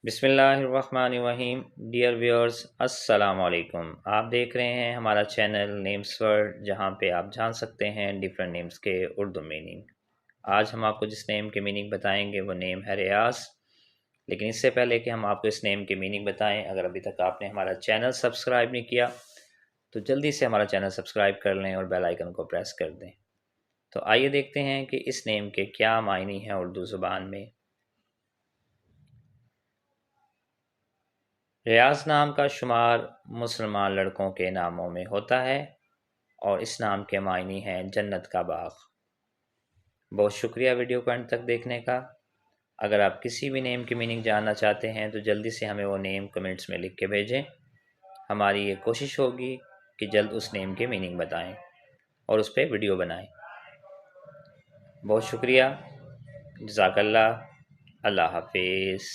बिस्मिल्लाहिर्रहमानिर्रहीम। Dear viewers, अस्सलाम वालेकुम। आप देख रहे हैं हमारा चैनल नेम्स वर्ल्ड, जहां पे आप जान सकते हैं डिफरेंट नेम्स के उर्दू मीनिंग। आज हम आपको जिस नेम के मीनिंग बताएंगे वो नेम है रियाज। लेकिन इससे पहले कि हम आपको इस नेम के मीनिंग बताएं, अगर अभी तक आपने हमारा चैनल सब्सक्राइब नहीं किया तो जल्दी से हमारा चैनल सब्सक्राइब कर लें और बेल आइकन को प्रेस कर दें। तो आइए देखते हैं कि इस नेम के क्या मायने हैं उर्दू ज़ुबान में। रियाज नाम का शुमार मुसलमान लड़कों के नामों में होता है और इस नाम के मायने हैं जन्नत का बाग। बहुत शुक्रिया वीडियो को अंत तक देखने का। अगर आप किसी भी नेम की मीनिंग जानना चाहते हैं तो जल्दी से हमें वो नेम कमेंट्स में लिख के भेजें। हमारी ये कोशिश होगी कि जल्द उस नेम की मीनिंग बताएं और उस पर वीडियो बनाएं। बहुत शुक्रिया। जज़ाकल्लाह। अल्लाह हाफिज़।